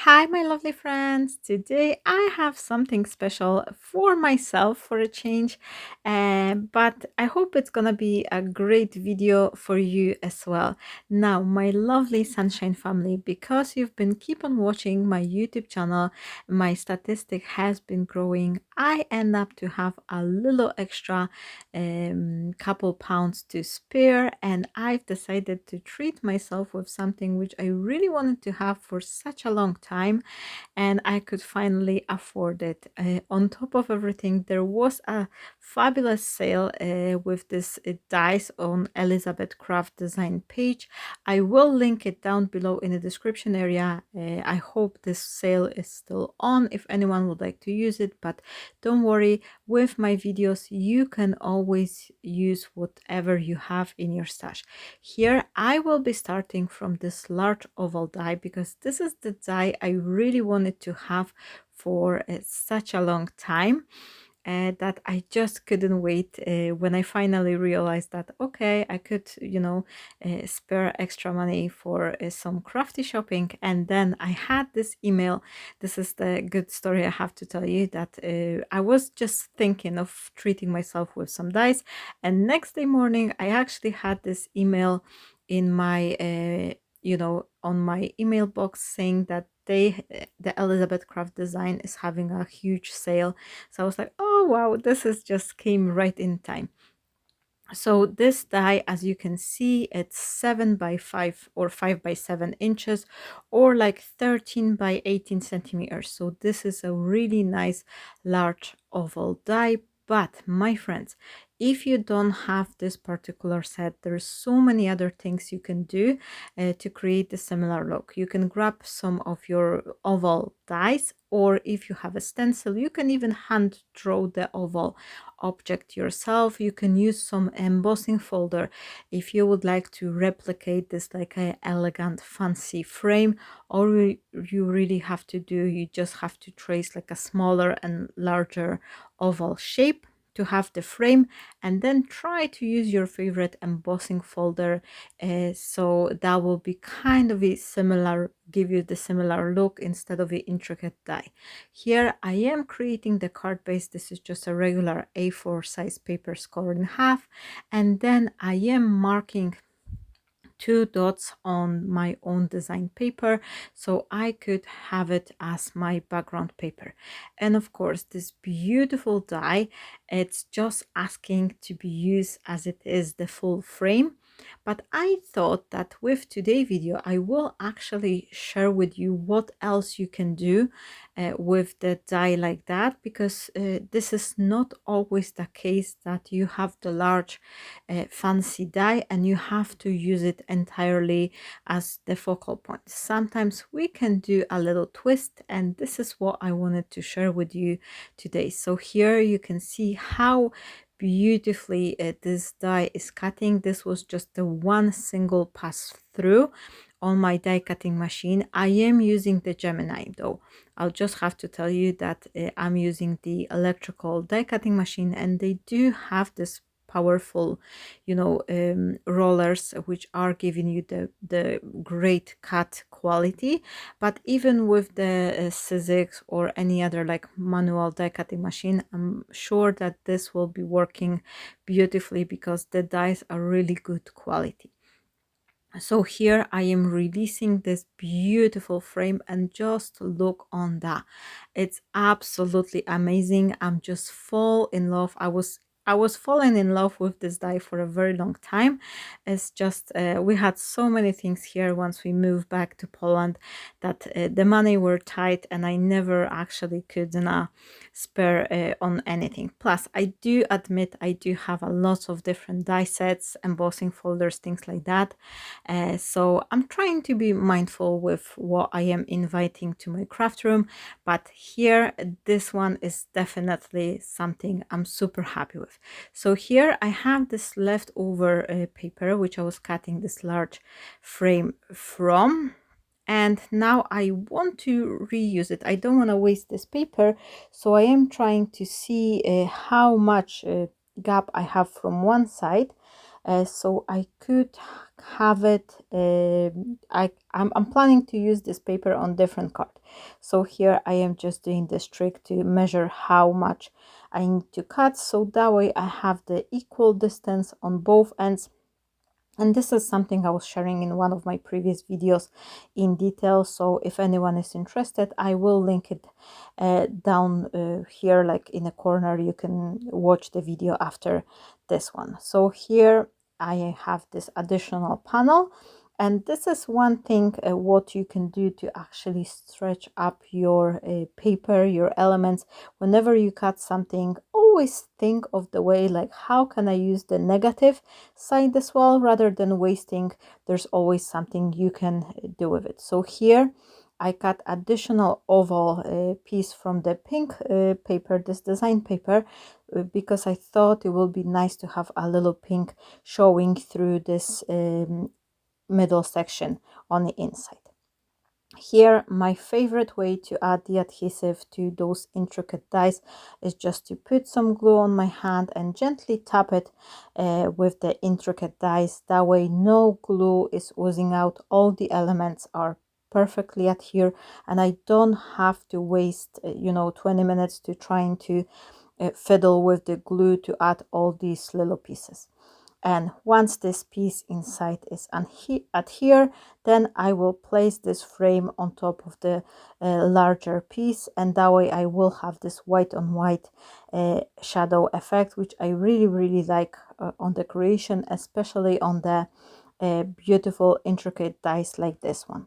Hi, my lovely friends. Today I have something special for myself for a change, but I hope it's gonna be a great video for you as well. Now, my lovely sunshine family, because you've been keep on watching my YouTube channel, my statistic has been growing. I end up to have a little extra couple pounds to spare, and I've decided to treat myself with something which I really wanted to have for such a long time, and I could finally afford it. On top of everything, there was a fabulous sale with this dice on Elizabeth Craft design page. I will link it down below in the description area. I hope this sale is still on if anyone would like to use it, but don't worry, with my videos you can always use whatever you have in your stash. Here I will be starting from this large oval die because this is the die I really wanted to have for such a long time, that I just couldn't wait when I finally realized that okay, I could, spare extra money for some crafty shopping. And then I had this email. This is the good story I have to tell you, that I was just thinking of treating myself with some dice, and next day morning I actually had this email in my on my email box saying that the Elizabeth Craft Design is having a huge sale. So I was like, oh wow, this is just came right in time. So this die, as you can see, it's 7 by 5 or 5 by 7 inches, or like 13 by 18 centimeters. So this is a really nice large oval die. But my friends, if you don't have this particular set, there's so many other things you can do to create a similar look. You can grab some of your oval dies, or if you have a stencil, you can even hand draw the oval object yourself. You can use some embossing folder if you would like to replicate this like a elegant fancy frame. All you really have to do, you just have to trace like a smaller and larger oval shape to have the frame, and then try to use your favorite embossing folder, so that will be kind of a similar, give you the similar look instead of the intricate die. Here I am creating the card base. This is just a regular A4 size paper scored in half, and then I am marking two dots on my own design paper so I could have it as my background paper. And of course, this beautiful die, it's just asking to be used as it is the full frame. But I thought that with today's video I will actually share with you what else you can do with the die like that, because this is not always the case that you have the large fancy die and you have to use it entirely as the focal point. Sometimes we can do a little twist, and this is what I wanted to share with you today. So here you can see how beautifully this die is cutting. This was just the one single pass through on my die cutting machine. I am using the Gemini though. I'll just have to tell you that I'm using the electrical die cutting machine, and they do have this powerful rollers which are giving you the great cut quality. But even with the Sizzix or any other like manual die cutting machine, I'm sure that this will be working beautifully because the dies are really good quality. So here I am releasing this beautiful frame, and just look on that. It's absolutely amazing. I'm just fall in love. I was falling in love with this die for a very long time. It's just we had so many things here once we moved back to Poland that the money were tight, and I never actually could spare on anything. Plus, I do admit I do have a lot of different die sets, embossing folders, things like that. So I'm trying to be mindful with what I am inviting to my craft room, but here this one is definitely something I'm super happy with. So here I have this leftover paper which I was cutting this large frame from, and now I want to reuse it. I don't want to waste this paper, so I am trying to see how much gap I have from one side, so I could have it. I'm planning to use this paper on different card. So here I am just doing this trick to measure how much I need to cut, so that way I have the equal distance on both ends. And this is something I was sharing in one of my previous videos in detail. So if anyone is interested, I will link it down here, like in a corner. You can watch the video after this one. So here I have this additional panel. And this is one thing what you can do to actually stretch up your paper, your elements. Whenever you cut something, always think of the way, like, how can I use the negative side as well, rather than wasting. There's always something you can do with it. So here I cut additional oval piece from the pink paper, this design paper, because I thought it would be nice to have a little pink showing through this middle section on the inside. Here, my favorite way to add the adhesive to those intricate dies is just to put some glue on my hand and gently tap it with the intricate dies. That way no glue is oozing out, all the elements are perfectly adhere, and I don't have to waste 20 minutes to trying to fiddle with the glue to add all these little pieces. And once this piece inside is adhere, then I will place this frame on top of the larger piece, and that way I will have this white on white shadow effect, which I really like on decoration, especially on the beautiful intricate dies like this one.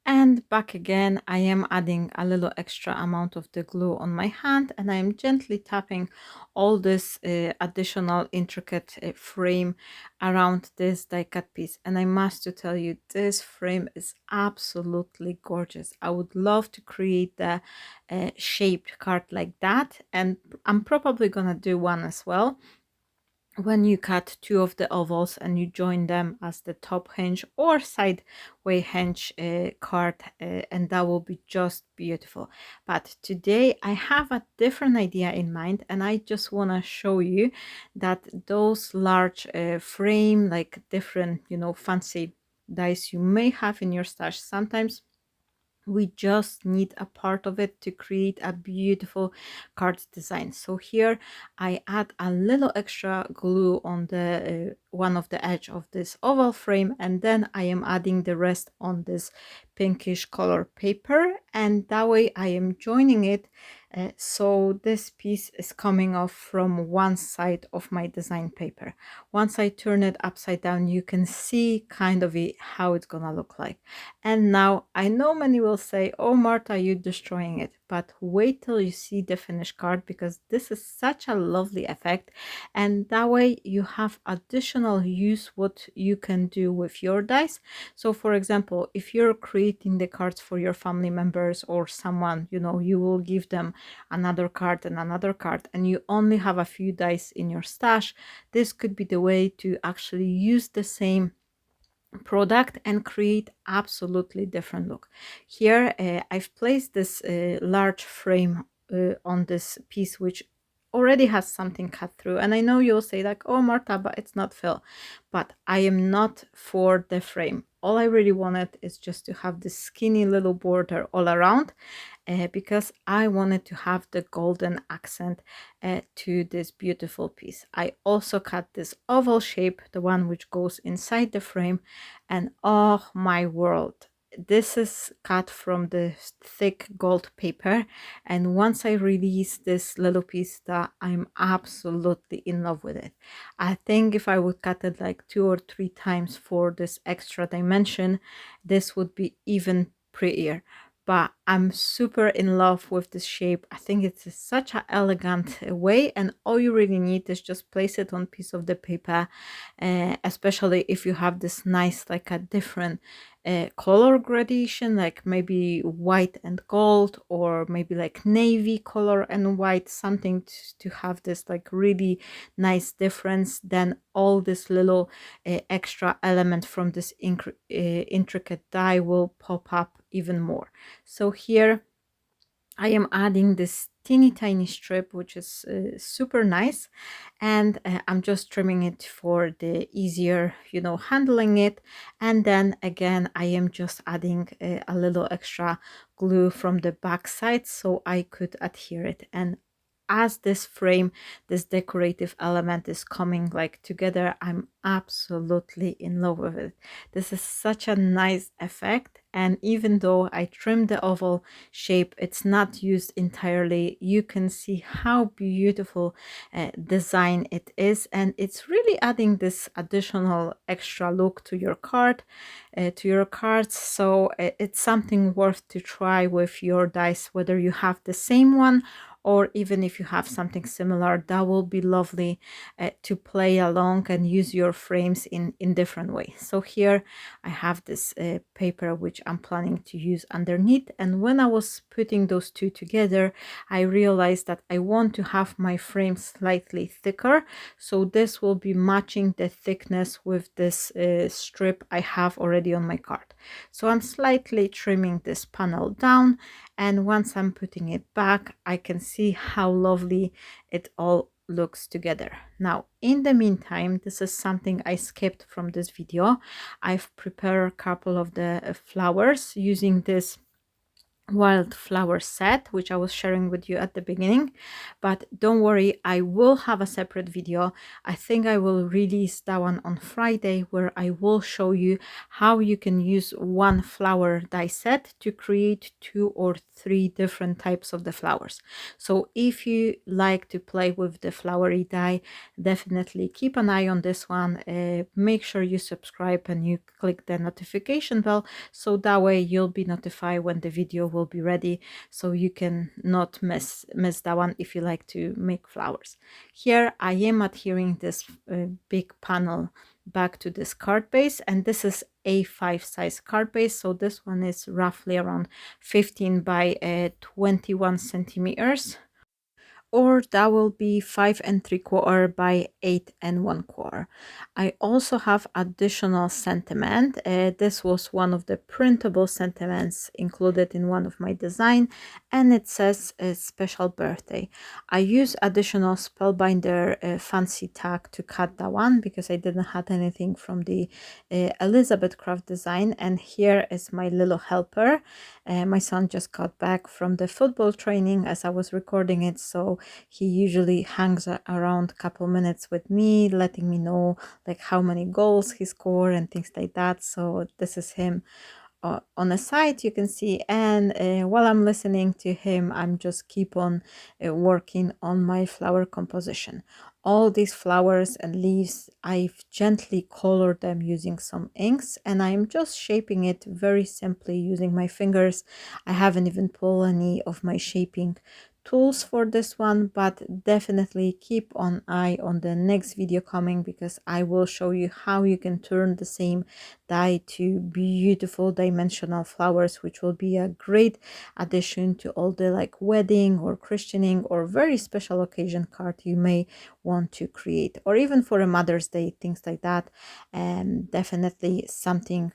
And back again, I am adding a little extra amount of the glue on my hand, and I am gently tapping all this additional intricate frame around this die cut piece. And I must to tell you, this frame is absolutely gorgeous. I would love to create the shaped card like that, and I'm probably gonna do one as well when you cut two of the ovals and you join them as the top hinge or sideway hinge card, and that will be just beautiful. But today I have a different idea in mind, and I just want to show you that those large frame, like different fancy dice you may have in your stash, sometimes we just need a part of it to create a beautiful card design. So here I add a little extra glue on the one of the edge of this oval frame, and then I am adding the rest on this pinkish color paper, and that way I am joining it so this piece is coming off from one side of my design paper. Once I turn it upside down, you can see kind of how it's gonna look like. And now I know many will say, oh Marta, you're destroying it, but wait till you see the finished card, because this is such a lovely effect, and that way you have additional use what you can do with your dice. So for example, if you're creating the cards for your family members or someone, you will give them another card and another card, and you only have a few dice in your stash, this could be the way to actually use the same product and create absolutely different look. Here I've placed this large frame on this piece, which already has something cut through, and I know you'll say like, oh Marta, but it's not fill. But I am not for the frame. All I really wanted is just to have this skinny little border all around, because I wanted to have the golden accent to this beautiful piece. I also cut this oval shape, the one which goes inside the frame, and oh my world, this is cut from the thick gold paper, and once I release this little piece, that I'm absolutely in love with it. I think if I would cut it like 2 or 3 times for this extra dimension, this would be even prettier. But I'm super in love with this shape. I think it's such an elegant way, and all you really need is just place it on piece of the paper, especially if you have this nice, like a different color gradation, like maybe white and gold, or maybe like navy color and white, something to have this like really nice difference. Then all this little extra element from this intricate die will pop up even more. So here I am adding this teeny tiny strip, which is super nice. And I'm just trimming it for the easier, handling it. And then again, I am just adding a little extra glue from the back side so I could adhere it. And as this frame, this decorative element is coming like together, I'm absolutely in love with it. This is such a nice effect. And even though I trimmed the oval shape, it's not used entirely, you can see how beautiful design it is, and it's really adding this additional extra look to your card, to your cards. So it's something worth to try with your dice, whether you have the same one or even if you have something similar. That will be lovely to play along and use your frames in different ways. So here I have this paper which I'm planning to use underneath, and when I was putting those two together, I realized that I want to have my frame slightly thicker, so this will be matching the thickness with this strip I have already on my card. So I'm slightly trimming this panel down, and once I'm putting it back, I can see how lovely it all looks together. Now, in the meantime, this is something I skipped from this video. I've prepared a couple of the flowers using this wildflower set which I was sharing with you at the beginning, but don't worry, I will have a separate video. I think I will release that one on Friday, where I will show you how you can use one flower die set to create 2 or 3 different types of the flowers. So if you like to play with the flowery die, definitely keep an eye on this one. Make sure you subscribe and you click the notification bell, so that way you'll be notified when the video will be ready, so you can not miss that one if you like to make flowers. Here I am adhering this big panel back to this card base, and this is A5 size card base, so this one is roughly around 15 by 21 centimeters, or that will be 5 3/4 by 8 1/4. I also have additional sentiment. This was one of the printable sentiments included in one of my design, and it says a special birthday. I use additional spellbinder fancy tag to cut that one because I didn't have anything from the Elizabeth craft design. And here is my little helper. My son just got back from the football training as I was recording it, so he usually hangs around a couple minutes with me, letting me know like how many goals he scored and things like that. So this is him on the side, you can see. And while I'm listening to him, I'm just keep on working on my flower composition. All these flowers and leaves, I've gently colored them using some inks, and I'm just shaping it very simply using my fingers. I haven't even pulled any of my shaping tools for this one, but definitely keep an eye on the next video coming, because I will show you how you can turn the same die to beautiful dimensional flowers, which will be a great addition to all the like wedding or christening or very special occasion card you may want to create, or even for a Mother's Day, things like that. And definitely something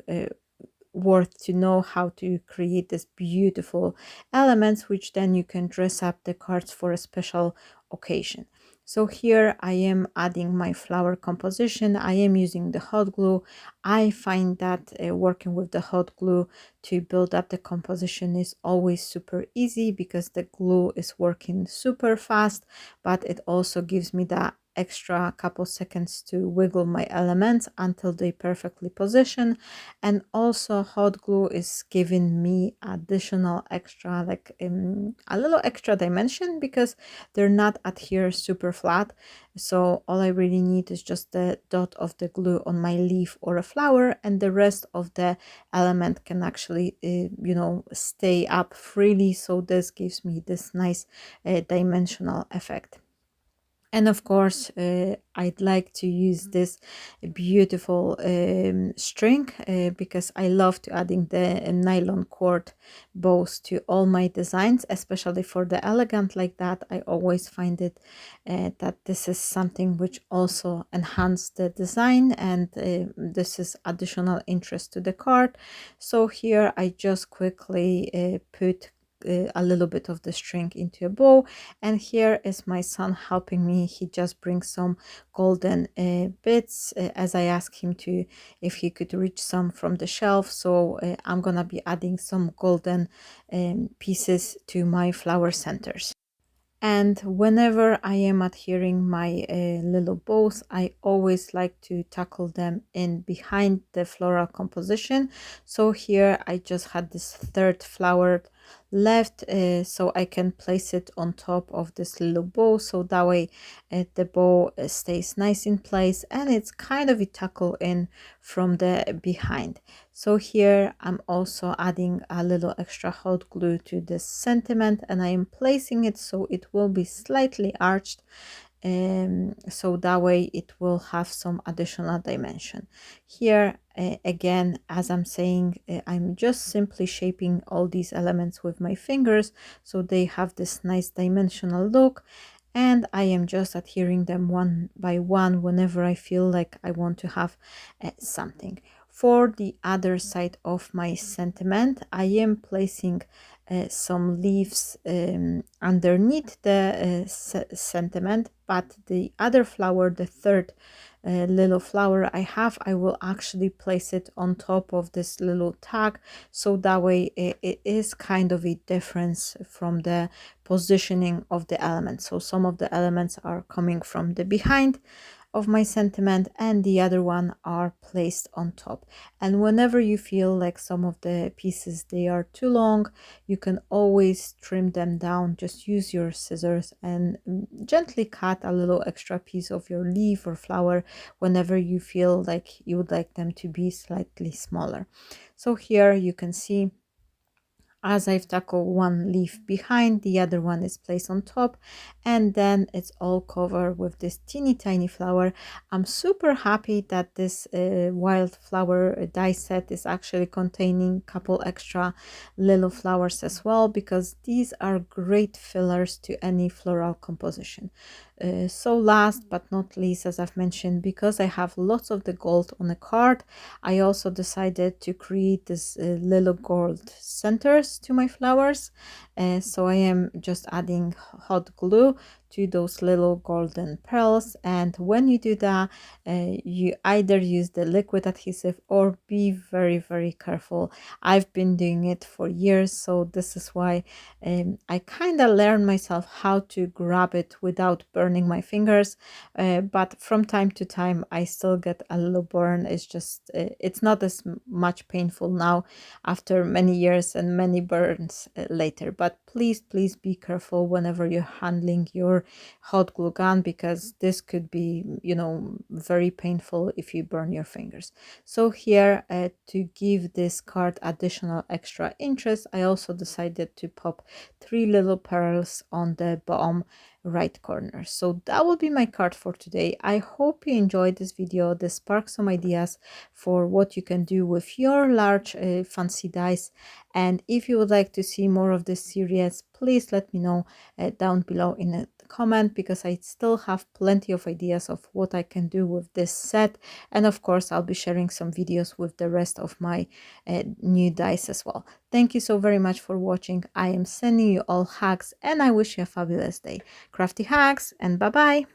worth to know how to create this beautiful elements, which then you can dress up the cards for a special occasion. So here I am adding my flower composition. I am using the hot glue. I find that working with the hot glue to build up the composition is always super easy, because the glue is working super fast, but it also gives me that extra couple seconds to wiggle my elements until they perfectly position. And also hot glue is giving me additional extra, like a little extra dimension, because they're not adhere super flat. So all I really need is just the dot of the glue on my leaf or a flower, and the rest of the element can actually stay up freely. So this gives me this nice dimensional effect. And of course, I'd like to use this beautiful string because I love to adding the nylon cord bows to all my designs, especially for the elegant like that. I always find it that this is something which also enhance the design, and this is additional interest to the card. So here I just quickly put a little bit of the string into a bow. And here is my son helping me. He just brings some golden bits as I asked him to, if he could reach some from the shelf. So I'm gonna be adding some golden pieces to my flower centers. And whenever I am adhering my little bows, I always like to tackle them in behind the floral composition. So here I just had this third flower left, so I can place it on top of this little bow, so that way the bow stays nice in place and it's kind of a tackle in from the behind. So here I'm also adding a little extra hot glue to this sentiment, and I am placing it so it will be slightly arched, so that way it will have some additional dimension. Here again, as I'm saying, I'm just simply shaping all these elements with my fingers so they have this nice dimensional look, and I am just adhering them one by one whenever I feel like I want to have something. For the other side of my sentiment, I am placing some leaves underneath the sentiment, but the other flower, the third little flower I will actually place it on top of this little tag, so that way it is kind of a difference from the positioning of the elements. So some of the elements are coming from the behind of my sentiment and the other one are placed on top. And whenever you feel like some of the pieces they are too long, you can always trim them down. Just use your scissors and gently cut a little extra piece of your leaf or flower whenever you feel like you would like them to be slightly smaller. So here you can see, as I've tackled one leaf behind, the other one is placed on top, and then it's all covered with this teeny tiny flower. I'm super happy that this wildflower die set is actually containing a couple extra little flowers as well, because these are great fillers to any floral composition. So last but not least, as I've mentioned, because I have lots of the gold on the card, I also decided to create this little gold centers to my flowers. So I am just adding hot glue to those little golden pearls, and when you do that, you either use the liquid adhesive or be very careful. I've been doing it for years, so this is why I kind of learned myself how to grab it without burning my fingers, but from time to time I still get a little burn. It's just it's not as much painful now after many years and many burns later. But please be careful whenever you're handling your hot glue gun, because this could be, you know, very painful if you burn your fingers. So here to give this card additional extra interest, I also decided to pop 3 little pearls on the bottom right corner. So that will be my card for today. I hope you enjoyed this video. This sparked some ideas for what you can do with your large fancy dice, and if you would like to see more of this series, please let me know down below in a comment, because I still have plenty of ideas of what I can do with this set, and of course I'll be sharing some videos with the rest of my new dice as well. Thank you so very much for watching. I am sending you all hugs and I wish you a fabulous day. Crafty hugs and bye bye.